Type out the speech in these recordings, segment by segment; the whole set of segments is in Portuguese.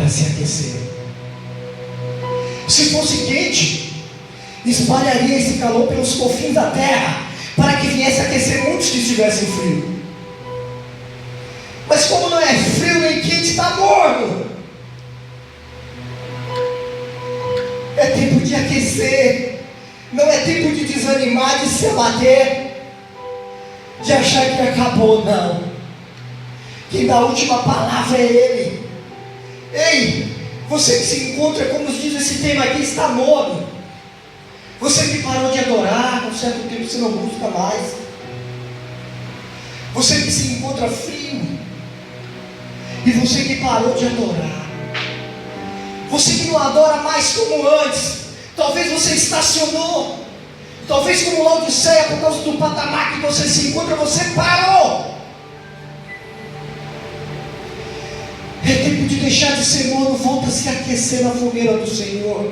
para se aquecer. Se fosse quente, espalharia esse calor pelos confins da terra, para que viesse aquecer muitos que estivessem frio. Mas como não é frio nem quente, está morno. É tempo de aquecer. Não é tempo de desanimar, de se abater, de achar que acabou, não. Quem dá a última palavra é Ele. Ei, você que se encontra, como nos diz esse tema aqui, está morno. Você que parou de adorar, há um certo tempo você não busca mais. Você que se encontra frio. E você que parou de adorar. Você que não adora mais como antes. Talvez você estacionou. Talvez como Laodiceia, por causa do patamar que você se encontra, você parou. É tempo de deixar de ser morno. Volta a se aquecer na fogueira do Senhor.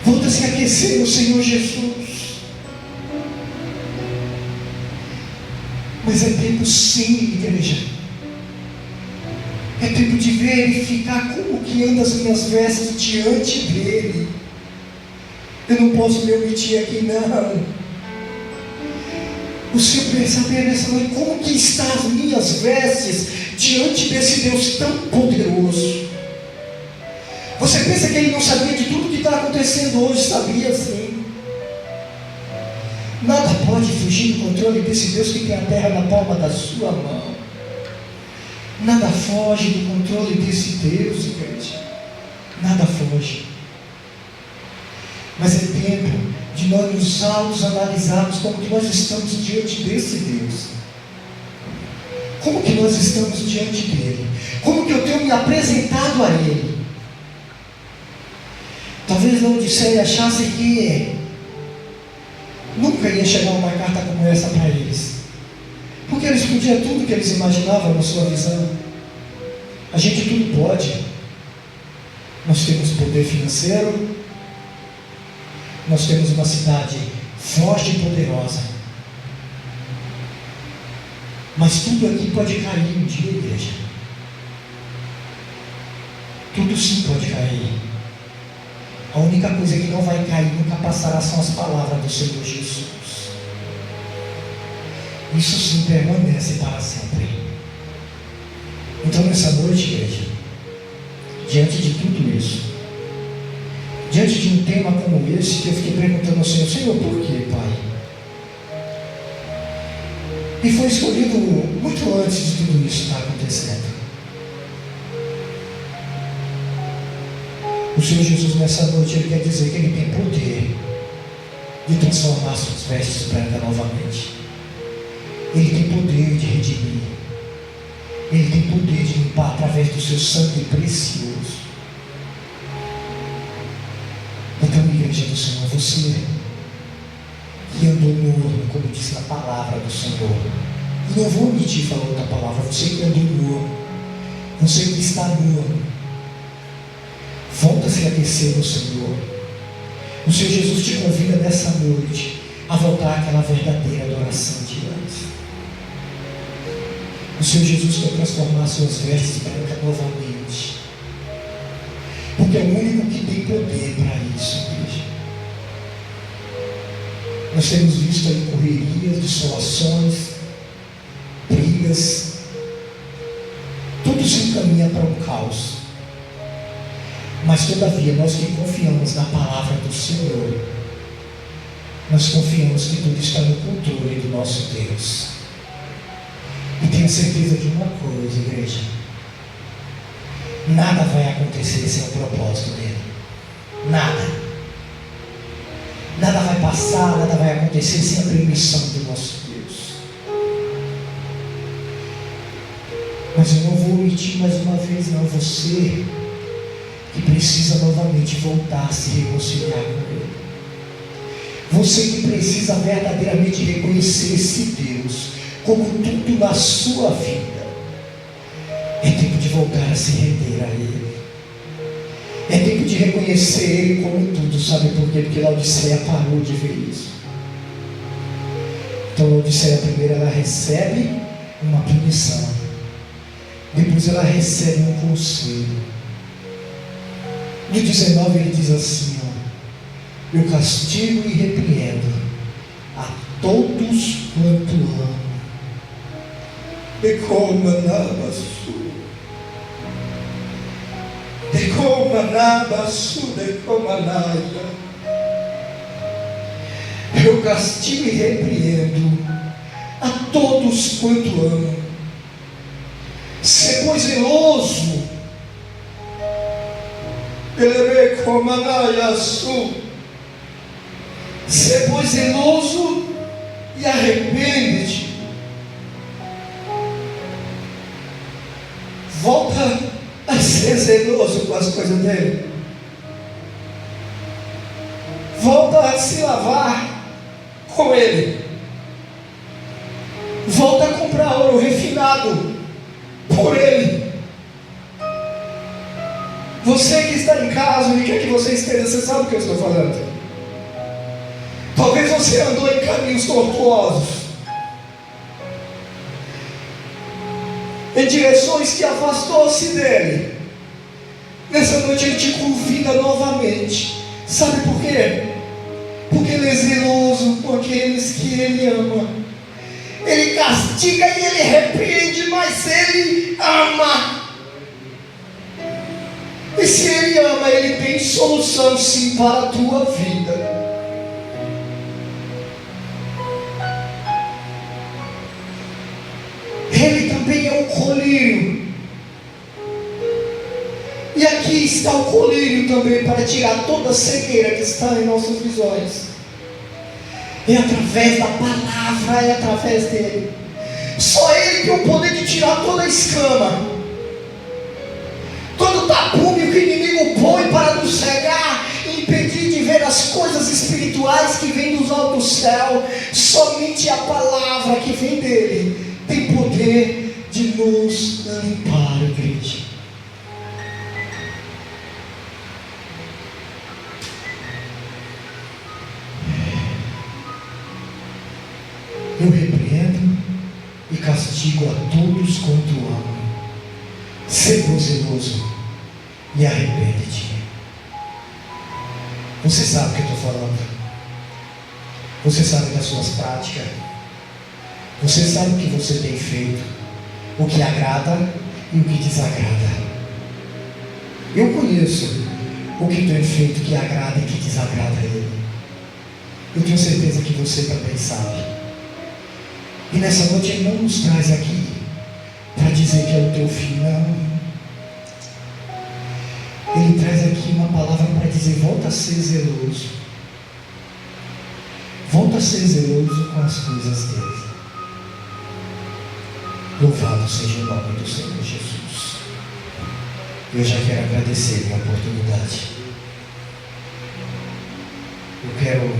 Volta a se aquecer no Senhor Jesus. Mas é tempo sim, igreja. É tempo de verificar como que andam as minhas vestes diante dEle. Eu não posso me omitir aqui, não. O Senhor precisa saber nessa noite como que estão as minhas vestes diante desse Deus tão poderoso. Você pensa que Ele não sabia de tudo que está acontecendo hoje? Sabia sim. Nada pode fugir do controle desse Deus que tem a terra na palma da sua mão. Nada foge do controle desse Deus, igreja. Nada foge. Mas é tempo de nós nos auto-analisarmos como que nós estamos diante desse Deus. Como que nós estamos diante dEle? Como que eu tenho me apresentado a Ele? Talvez Laodiceia achasse que nunca ia chegar uma carta como essa para eles. Porque eles podiam tudo que eles imaginavam na sua visão. A gente tudo pode. Nós temos poder financeiro. Nós temos uma cidade forte e poderosa. Mas tudo aqui pode cair um dia, igreja. Tudo sim pode cair. A única coisa que não vai cair, nunca passará, são as palavras do Senhor Jesus. Isso sim permanece para sempre. Então nessa noite, igreja, diante de tudo isso, diante de um tema como esse, que eu fiquei perguntando ao Senhor, Senhor, por quê, Pai? E foi escolhido muito antes de tudo isso estar acontecendo. O Senhor Jesus nessa noite, Ele quer dizer que Ele tem poder de transformar suas vestes brancas novamente. Ele tem poder de redimir. Ele tem poder de limpar através do seu sangue precioso. Então, igreja do Senhor, você que andou nu, como diz na palavra do Senhor, e não vou omitir falar outra palavra, você que andou nu, você que está nu, volta a se aquecer no Senhor. O Senhor Jesus te convida nessa noite a voltar àquela verdadeira adoração de antes. O Senhor Jesus quer transformar suas vestes brancas novamente, porque é o único que tem poder para isso, igreja. Nós temos visto aí correrias, dissolações, brigas, tudo se encaminha para um caos. Mas todavia, nós que confiamos na palavra do Senhor, nós confiamos que tudo está no controle do nosso Deus. E tenha certeza de uma coisa, igreja: nada vai acontecer sem o propósito dele. Nada. Nada vai passar, nada vai acontecer sem a permissão do nosso Deus. Mas eu não vou omitir mais uma vez, não. Você que precisa novamente voltar a se reconciliar com Ele. Você que precisa verdadeiramente reconhecer esse Deus como tudo na sua vida. É tempo de voltar a se render a Ele. É tempo de reconhecer Ele como tudo. Sabe por quê? Porque Laodiceia parou de ver isso. Então Laodiceia primeiro ela recebe uma punição. Depois ela recebe um conselho. No 19 ele diz assim, ó: eu castigo e repreendo a todos quanto amo. Eu castigo e repreendo a todos quanto amo. Ser pois zeloso. Ser pois zeloso e arrepende-te. Volta a ser zeloso com as coisas dele. Volta a se lavar com ele. Volta a comprar ouro refinado por ele. Você que está em casa, e quer que você esteja, você sabe o que eu estou falando. Talvez você andou em caminhos tortuosos, em direções que afastou-se dele. Nessa noite ele te convida novamente. Sabe por quê? Porque ele é zeloso com aqueles que ele ama. Ele castiga e ele repreende, mas ele ama. E se ele ama, ele tem solução sim para a tua vida. Ele também é um colírio. E aqui está o colírio também para tirar toda a cegueira que está em nossas visões. É através da palavra, é através dele. Só ele tem o poder de tirar toda a escama, todo o tapume que o inimigo põe para nos cegar e impedir de ver as coisas espirituais que vêm dos altos céus. Somente a palavra que vem dele tem poder de nos limpar, igreja. Eu repreendo e castigo a todos quanto amo. Ser zeloso e arrepende-te. Você sabe o que eu estou falando. Você sabe das suas práticas. Você sabe o que você tem feito, o que agrada e o que desagrada. Eu conheço o que tem feito que agrada e que desagrada a ele. Eu tenho certeza que você também sabe. E nessa noite ele não nos traz aqui para dizer que é o teu fim, não. Ele traz aqui uma palavra para dizer: volta a ser zeloso. Volta a ser zeloso com as coisas dele. Louvado seja o nome do Senhor Jesus. Eu já quero agradecer a oportunidade. Eu quero,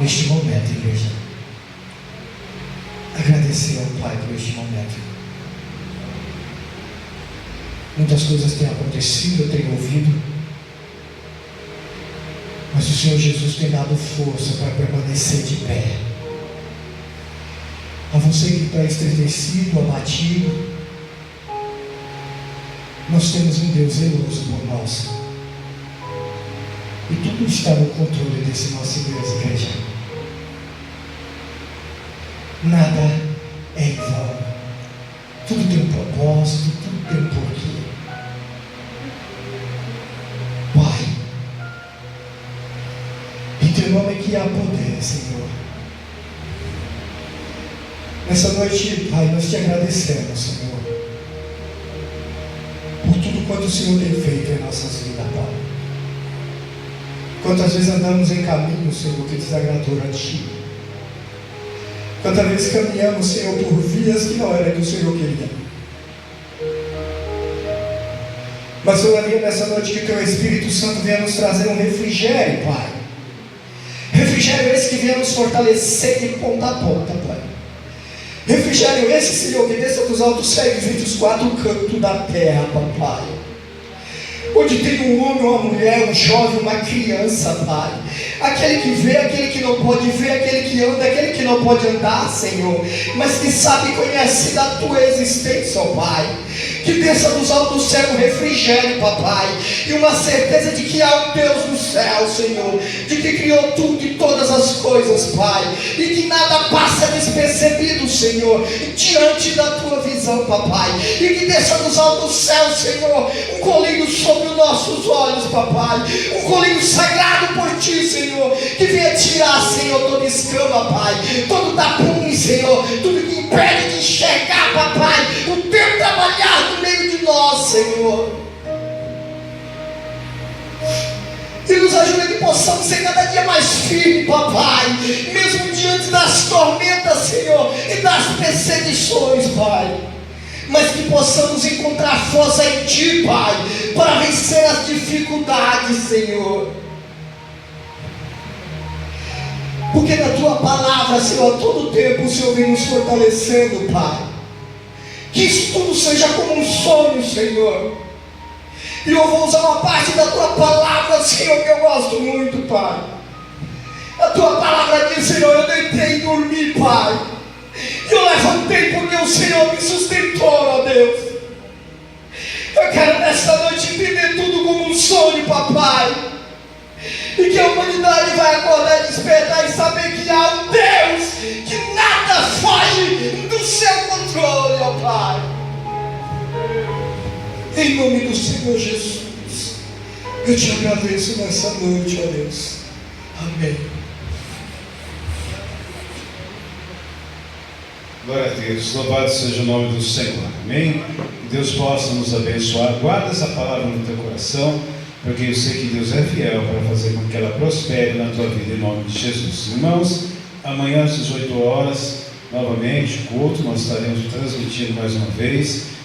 neste momento, igreja, agradecer ao Pai por este momento. Muitas coisas têm acontecido, eu tenho ouvido, mas o Senhor Jesus tem dado força para permanecer de pé. A você que está estremecido, abatido, nós temos um Deus zeloso por nós. E tudo está no controle desse nosso Deus, igreja. Nada é em vão. Tudo tem um propósito, tudo tem um porquê. Pai, em teu nome que há poder, Senhor. Nessa noite, Pai, nós te agradecemos, Senhor, por tudo quanto o Senhor tem feito em nossas vidas, Pai. Quantas vezes andamos em caminho, Senhor, que desagradou a Ti. Quantas vezes caminhamos, Senhor, por vias que não era que o Senhor queria. Mas todavia nessa noite que o Teu Espírito Santo venha nos trazer um refrigério, Pai. Refrigério esse que venha nos fortalecer de ponta a ponta, Pai. Refrigério esse, Senhor, que desça dos altos céus e dos quatro cantos da terra, Papai. onde tem um homem, uma mulher, um jovem, uma criança, Pai. Aquele que vê, aquele que não pode ver, aquele que anda, aquele que não pode andar, Senhor, mas que sabe e conhece da tua existência, ó Pai. Que desça dos altos do céu um refrigério, papai, e uma certeza de que há um Deus no céu, Senhor, de que criou tudo e todas as coisas, Pai, e que nada passa despercebido, Senhor, diante da tua visão, papai. E que desça dos altos do céu, Senhor, um colírio sobre os nossos olhos, papai, um colírio sagrado por ti, Senhor, que venha tirar, Senhor, toda escama, Pai, todo tapume, Senhor, tudo que impede de enxergar, papai, o teu trabalhar no meio de nós, Senhor. E nos ajuda que possamos ser cada dia mais firmes, papai, mesmo diante das tormentas, Senhor, e das perseguições, Pai, mas que possamos encontrar força em ti, Pai, para vencer as dificuldades, Senhor. Porque na tua palavra, Senhor, a todo tempo o Senhor vem nos fortalecendo, Pai. Que isso tudo seja como um sonho, Senhor. E eu vou usar uma parte da tua palavra, Senhor, que eu gosto muito, Pai. A tua palavra diz, Senhor, eu deitei e dormi, Pai. E eu levantei porque o Senhor me sustentou, ó Deus. Eu quero nesta noite entender tudo como um sonho, papai. E que a humanidade vai acordar e despertar e saber que há um Deus que nada foge do seu controle, ó Pai. Em nome do Senhor Jesus, eu te agradeço nessa noite, ó Deus. Amém. Glória a Deus, louvado seja o nome do Senhor. Amém? Que Deus possa nos abençoar. Guarda essa palavra no teu coração, porque eu sei que Deus é fiel para fazer com que ela prospere na tua vida, em nome de Jesus. Irmãos, amanhã às 18 horas, novamente, culto, nós estaremos transmitindo mais uma vez.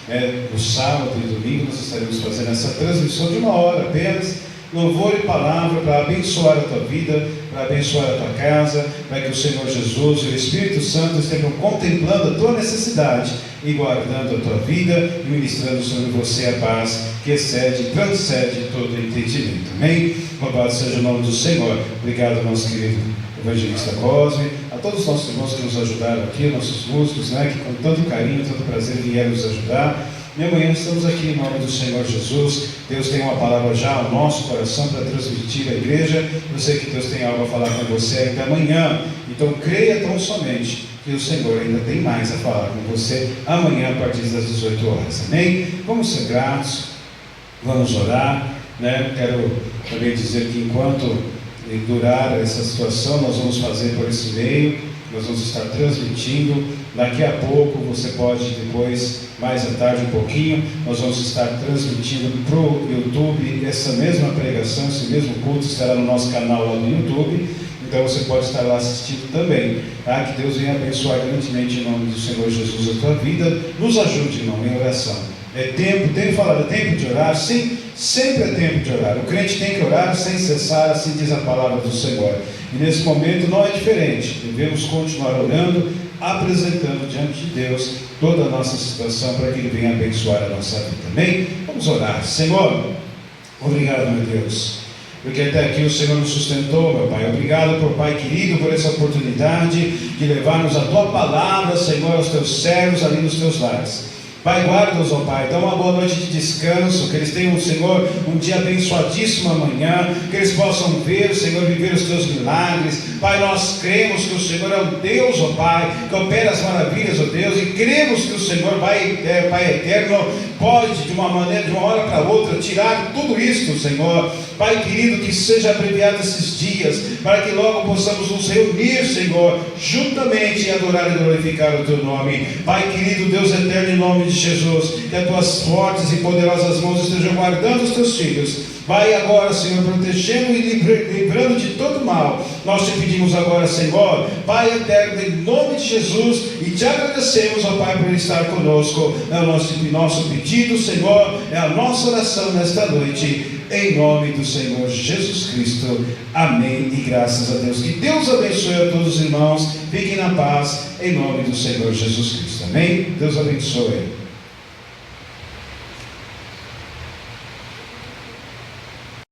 No sábado e domingo nós estaremos fazendo essa transmissão de 1 hora apenas, louvor e palavra para abençoar a tua vida, para abençoar a tua casa, para que o Senhor Jesus e o Espírito Santo estejam contemplando a tua necessidade e guardando a tua vida e ministrando sobre você a paz que excede e transcende todo entendimento. Amém? Louvado seja o nome do Senhor. Obrigado, nosso querido evangelista Cosme, a todos os nossos irmãos que nos ajudaram aqui, nossos músicos, que com tanto carinho, tanto prazer vieram nos ajudar. E amanhã estamos aqui em nome do Senhor Jesus. Deus tem uma palavra já ao nosso coração para transmitir à igreja. Eu sei que Deus tem algo a falar com você ainda amanhã. Então creia tão somente que o Senhor ainda tem mais a falar com você amanhã a partir das 18 horas. Amém? Vamos ser gratos, vamos orar. Quero também dizer que enquanto durar essa situação, nós vamos fazer por esse meio, nós vamos estar transmitindo. Daqui a pouco você pode depois, mais à tarde um pouquinho, nós vamos estar transmitindo para o YouTube essa mesma pregação, esse mesmo culto estará no nosso canal lá no YouTube, então você pode estar lá assistindo também, tá? Que Deus venha abençoar grandemente em nome do Senhor Jesus a tua vida. Nos ajude, irmão, em oração. É tempo, tenho falado, é tempo de orar? Sim, sempre é tempo de orar. O crente tem que orar sem cessar, assim diz a palavra do Senhor. E nesse momento não é diferente. Devemos continuar orando, apresentando diante de Deus toda a nossa situação para que Ele venha abençoar a nossa vida. Amém? Vamos orar. Senhor, obrigado, meu Deus, porque até aqui o Senhor nos sustentou, meu Pai. Obrigado, por Pai querido, por essa oportunidade de levarmos a Tua palavra, Senhor, aos Teus servos ali nos Teus lares. Pai, guarda-os, ó Pai, dá uma boa noite de descanso, que eles tenham, Senhor, um dia abençoadíssimo amanhã, que eles possam ver, Senhor, viver os Teus milagres. Pai, nós cremos que o Senhor é um Deus, ó Pai, que opera as maravilhas, ó Deus, e cremos que o Senhor, Pai eterno, pode, de uma maneira, de uma hora para outra, tirar tudo isto, Senhor. Pai querido, que seja abreviado esses dias, para que logo possamos nos reunir, Senhor, juntamente e adorar e glorificar o Teu nome. Pai querido, Deus eterno, em nome de Jesus, que as Tuas fortes e poderosas mãos estejam guardando os Teus filhos. Vai agora, Senhor, protegendo e livrando de todo mal. Nós te pedimos agora, Senhor, Pai eterno, em nome de Jesus, e te agradecemos, ó Pai, por estar conosco. É o nosso pedido, Senhor, é a nossa oração nesta noite, em nome do Senhor Jesus Cristo. Amém e graças a Deus. Que Deus abençoe a todos os irmãos. Fiquem na paz, em nome do Senhor Jesus Cristo. Amém? Deus abençoe.